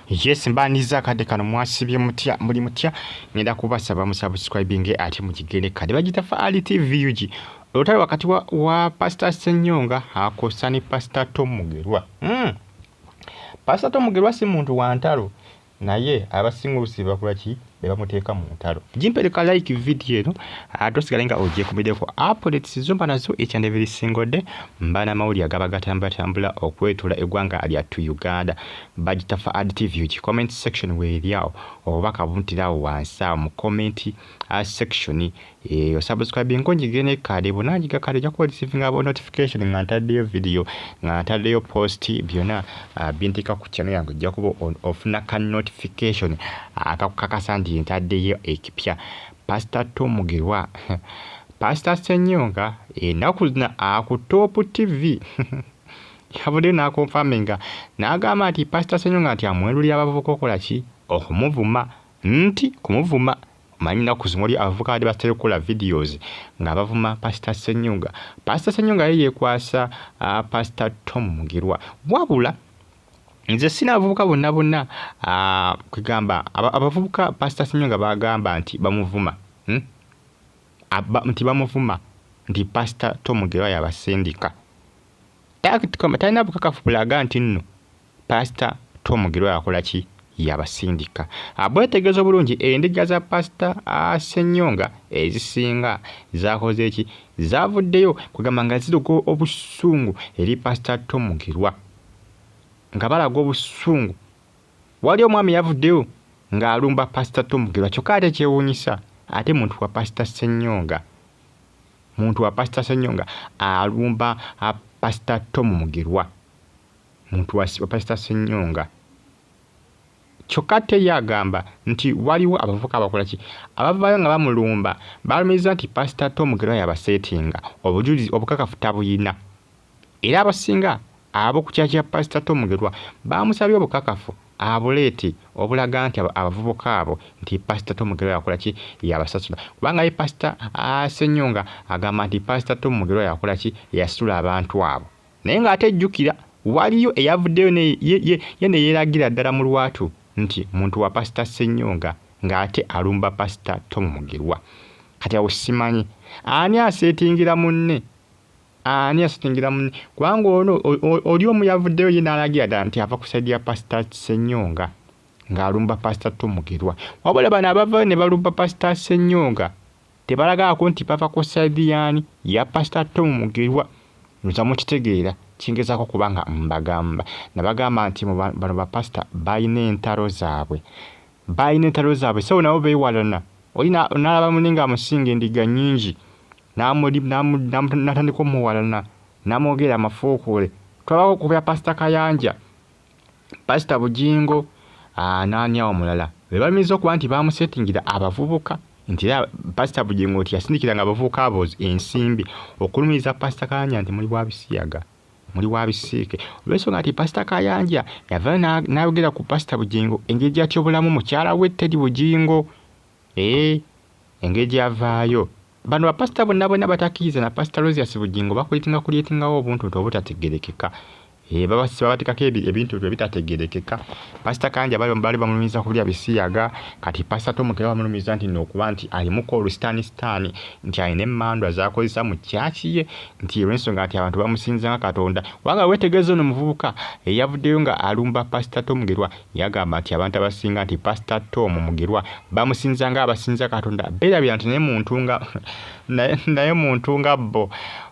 Yes, mbaniza kade kano mwasibye mutya muri mutya ngenda kubasaba musubscribing ati mukigende kade bagita Faali TV UG olutali wakati wa Pastor Ssenyonga akosani Pastor Tom Mugerwa. Pastor Tom Mugerwa si muntu wa ntalo naye abasinga usiba kulaki beba muteeka mu ntalo. Jimpereka like video eno atosigalenga oje kumideko updates zomba nazo each and every single day mbana mawuli agabagatambula okwetula egwanga ali atu Uganda bagita Faali TV UG comment section we lyao obaka buntirawo wansa mu comment section subscribe ngonjigene kade bonanjiga kade jako receiving abo notification ngantadde video ngantadde post byona bintika ku channel yangu jakubo on off na kan notification akakakasa ndi ntaddeyo ekipya Pastor Tom Mugerwa Pastor Ssenyonga nakuzina aku Top TV yabode na confirminga nagamba ati Pastor Ssenyonga ati amweruli abavuko okola ki okumuvuma nti kumuvuma manyina kuzimuli avuka adi bastere kola videos nga bavuma Pastor Ssenyonga. Pastor Ssenyonga yeye kwasa Pastor Tom Mugerwa wabula nze sina avuka bonna kugamba abavuka Pastor Ssenyonga bagamba nti bamuvuma nti bamuvuma nti Pastor Tom Mugerwa yabasindika talina bukakafu bulaga nti nno Pastor Tom Mugerwa yakola ki yabasindika. Abwetegezo bulungi endiga za Pastor Ssenyonga ezisinga zakoze eki zavuddeyo kugamba nga ziruko obusungu eri Pastor Tom Mugerwa nga balaga obusungu. Wali omwami yavuddeyo nga alumba Pastor Tom Mugerwa kyokka ate kyewuunyisa ate muntu wa Pastor Ssenyonga alumba Pastor Tom Mugerwa muntu wa Pastor Ssenyonga kyokka ate yagamba nti waliwo abavuka abakola ki abavayo nga bamulumba balumiza nti Pastor Tom Mugerwa yabasetinga obujulizi obukakafu tabuyina era abasinga abo kukyakya Pastor Tom Mugerwa bamusabye obukakafu abuleeti obulaga nti abavubuka abo nti Pastor Tom Mugerwa yakola ki yabasasula kubanga ye Pastor Ssenyonga agamba nti Pastor Tom Mugerwa yakola ki yasula abantu abo naye nga ate jjukira waliyo eyavuddeyo ne yeeragira ddala mu lwatu nti muntu wa Pastor Ssenyonga ng'ate alumba Pastor Tom Mugerwa. Kati awo simanyi ani asetingira munne kubanga ono oli omu yavuddeyo ye n'alagira ddala nti ava kusaidia Pastor Ssenyonga ng'alumba Pastor Tom Mugerwa wabula bano abavayo ne balumba Pastor Ssenyonga tebalagako nti bava kusaidiyaani ya Pastor Tom Mugerwa. Nza mukitegeera kingezaako kubanga mbagamba nabagamba nti bano bapasita balina entalo zaabwe so nabo beewalana oli n'alaba muninga amusinga endiga nnyingi n'atandika omuwalana n'amwogera amafuukule twalaba ku bya Pastor Kayanja Pastor Bujingo n'ani awo mulala be balimiza okuba nti bamusetingira abavubuka nti Pastor Bujingo nti yasindikiranga abavubuka abo ensimbi okulumiza Pastor Kayanja nti muli bwabisiyaga muli wabisiike olw'ensonga nti Pastor Kayanja yava n'ayogera ku Pastor Bujingo engeri gy'atya obulamu mukyala we Teddy Bujingo engeri gy'avaayo bano bapasita bonna batakkiriza na Pastor Rosias Bujingo bakulyetingawo obuntu obutategerekeka babatekako ebintu ebitategerekeka. Pastor Kayanja bali bamulumiza kulya bisiyaga kati Pastor Tom Mugerwa bamulumiza nti n'okuba nti alimuko olusitaani nti alina emmandwa z'akozesa mu kyaki ye nti olw'ensonga nti abantu bamusinza nga Katonda wanga weetegeeza ono muvubuka eyavuddeyo nga alumba Pastor Tom Mugerwa yagamba nti abantu abasinga nti Pastor Tom Mugerwa bamusinza nga abasinza Katonda beerabira nti naye muntu nga bo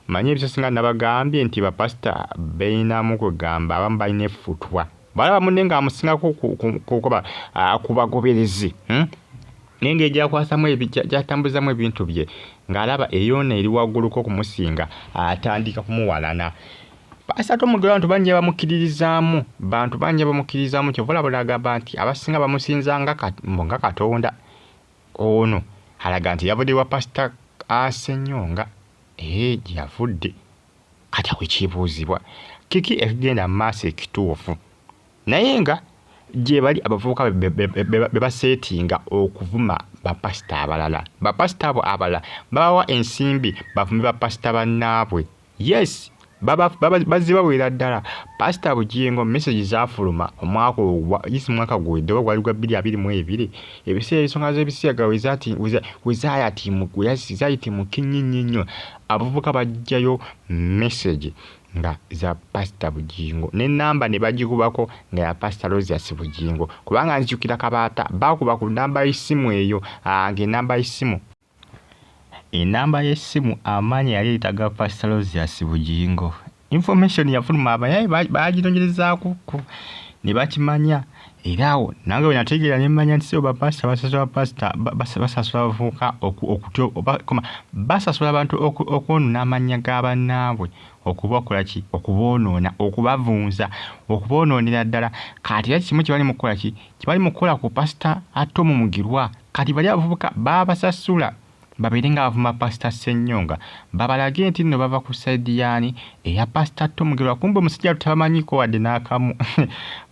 manye ebisosinga nabagambye nti bapasita beeyinamu kugamba abamu balina effutwa balaba munne nga amusingako kubagoberezi naye ngeri gyatambuzamu ebintu bye ng'alaba eyona eri wagguluko okumusinga atandika kumuwalana. Pastor Tom Mugerwa bantu bangi bamukkiririzaamu kyova olaba olagamba nti abasinga bamusinza nga Katonda ono alaga nti yavudde wa Pastor Ssenyonga gyavudde kati awo ekibuuzibwa kiki ekigenda mu maaso ekituufu naye nga gye bali abavubuka be baseetinga okuvuma bapasita abalala bapasita abo abalala babawa ensimbi bavume bapasita bannaabwe yes bazibawera ddala Pastor Bugingo message zafuluma omwaka mwaka gwedde gwali gwa 2022 ebiseera ensonga z'ebisiyaga wezayitimu kinyinnyo abavubuka bajjayo message nga za Pastor Bugingo n'ennamba ne bagikubako nga ya Pastor Rosias Bugingo kubanga nzijukira kabaata bakuba ku namba y'essimu eyo ng'ennamba y'essimu enamba y'essimu amaanyi yali eyitaga Pastor Rosias Bugingo information yafuluma abayayi bagirongerezaako ne bakimanya era awo nange bwe nategeera ne mmanya nti oba pastor basasula abavubuka basasula abantu okwonona amanya g'abannaabwe okubakola ki okuboonoona okubavunza okuboononera ddala kati era kimu kibali mukola ki kibali mukola ku Pastor Tom Mugirwa kati bali abavubuka babasasula babeere nga bavuma Pastor Ssenyonga babalage nti nno bava ku saidi yaani eya Pastor Tom Mugirwa kumbe omusajja tutabamanyiko wadde n'akamu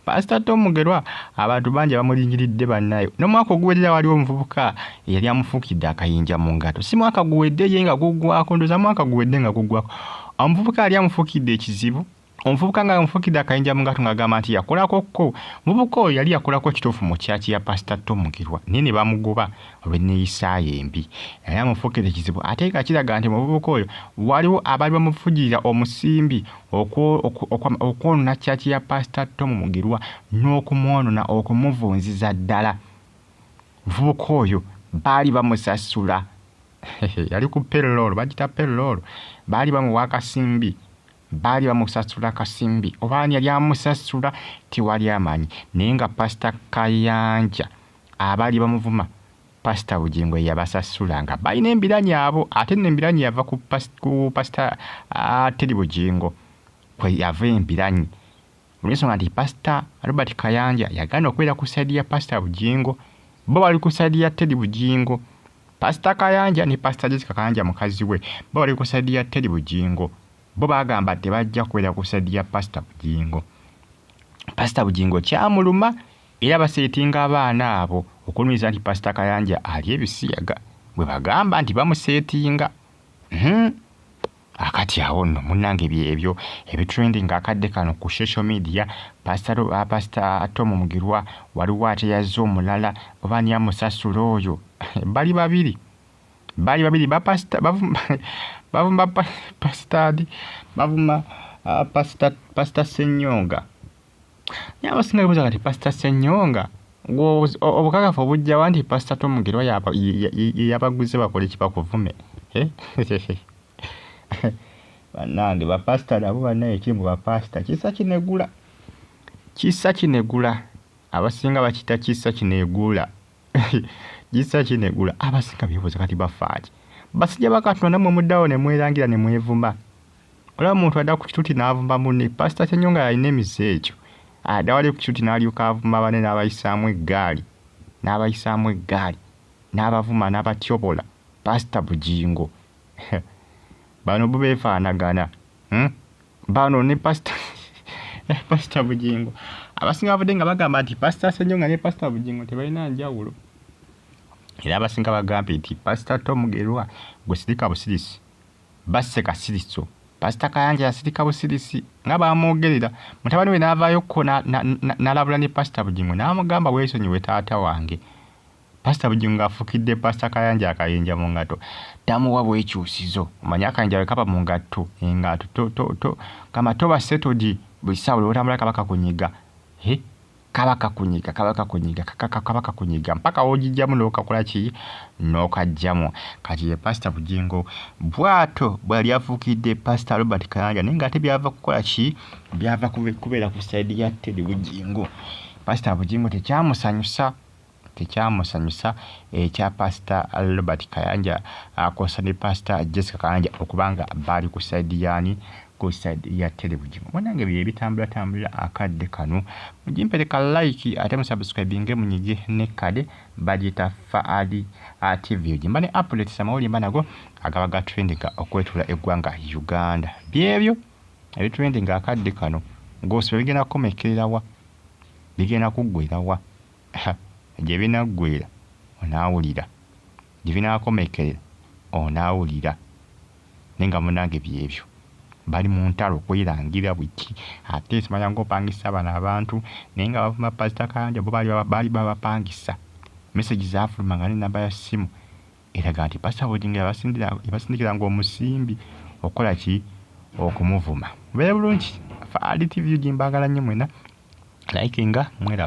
Pastor Tom Mugirwa abantu bangi bamulingiridde bannayo n'omwaka oguwerera waliwo omuvubuka yali amufuukidde akayinja mu ngato si mwaka guwedde ye nga guggwako ndoza mwaka guwedde nga guggwako omuvubuka yali amufuukidde ekizibu omuvubuka nga amufuukidde akayinja mu ngato ng'agamba nti yakolakokko muvubuka oyo yali yakolako ekituufu mu kyaki ya Pastor Tom Mugirwa naye ne bamugoba olw'enneeyisaayo embi yali amufuukidde ekizibu ate nga kiraga nti muvubuka oyo waliwo abaali bamufugirira omusimbi okwonona kyaki ya Pastor Tom Mugirwa n'okumwonona okumuvunziza ddala muvubuka oyo baali bamusasula yali ku payroll bagita payroll baali bamuwa akasimbi baali bamusasula kasimbi obaani yali amusasula tiwali amanyi naye nga Pastor Kayanja abaali bamuvuma Pastor Bugingo yabasasula nga balina embiranye abo ate n'embiranye yava ku Pastor Teri Bugingo kwe yava embiranye olw'ensonga nti Pastor Robert Kayanja yagaana okubeera ku saidi ya Pastor Bugingo bo bali ku saidi ya Teri Bugingo Pastor Kayanja ne Pastor Jessica Kayanja mukazi we bo bali ku saidi ya Teri Bugingo bo bagamba tebajja kubeera ku saidi ya Pastor Bugingo Pastor Bugingo kyamuluma era baseetinga abaana abo okulumiza nti Pastor Kayanja ali ebisiyaga bwe bagamba nti bamuseetinga akati awo nno munnange byebyo ebitrending akadde kano ku social media Pastor Tom Mugirwa waliwo ate yazze omulala oba ani amusasula oyo bali babiri ba Pastor bavuma Pastor Ssenyonga yabasinga kubuuza kati Pastor Ssenyonga obukakafu obujjawa nti Pastor Tom Mugirwa yabaguze bakole kibakuvume bannange bapasita nabo bannaye kiri mu bapasita kisa kinegula abasinga bakita kisa kinegula kisa kinegula abasinga beebuuza kati bafaaki basijja bakatonda namwe muddawo ne mwerangira ne mwevuma olaba omuntu adda ku kituuti n'avuma munne Pastor Ssenyonga yalina emize ekyo adda wali ku kituuti n'alyoka avuma bane n'abayisaamu eggaali n'abavuma n'abatyobola Pastor Bugingo bano bo beefaanagana bano ne Pastor Bugingo abasinga bavudde nga bagamba nti Pastor Ssenyonga ne Pastor Bugingo tebalina njawulo era abasinga bagambye nti Pastor Tom Mugirwa gwe sirika busirisi basse kasiriso Pastor Kayanja yasirika busirisi nga bamwogerera mutabani we n'avaayo n'alabula ne Pastor Bugingo n'amugamba weesonyiwe taata wange Pastor Bugingo afukidde Pastor Kayanja akayinja mu ngato tamuwa bwekyusizo omanya akayinja we kaba mu ngato engato kama toba setodi buli ssaawa olwotambula kabaka kunyiga kabaka kunyiga mpaka wogijjamu n'okakola ki n'okajjamu kati ye Pastor Bugingo bwato bwali afuukidde Pastor Robert Kayanja naye ng'ate byava kukola ki byava kubeera ku saidi ya Teri Bugingo Pastor Bugingo tekyamusanyusa ekya Pastor Robert Kayanja akosa ne Pastor Jessica Kayanja okubanga baali ku saidi yaani ku saidi ya Teri Bugingo munange bye bitambula akadde kano mujimpereka like ate musubscribinge munyige ne kade bagita Faali TV jimba ne update samawuli mbanago agabaga trending okwetula eggwanga Uganda byebyo ebitrending akadde kano ng'osibye bigenda kukomekererawa bigenda kuggwerawa gye binaggwera onaawulira gye binaakomekerera onaawulira naye nga munange byebyo bali mu ntalo kwerangira bwiki ate simanya ng'opangisa bano abantu naye nga bavuma Pastor Kayanja bo baali babapangisa message zaafuluma nga n'ennamba ya ssimu eraga nti Pastor Odinga yabasindikira ng'omusimbi okola ki okumuvuma. Mubeere bulungi. Faaali TV mbaagala nnyo mwena likinga mwera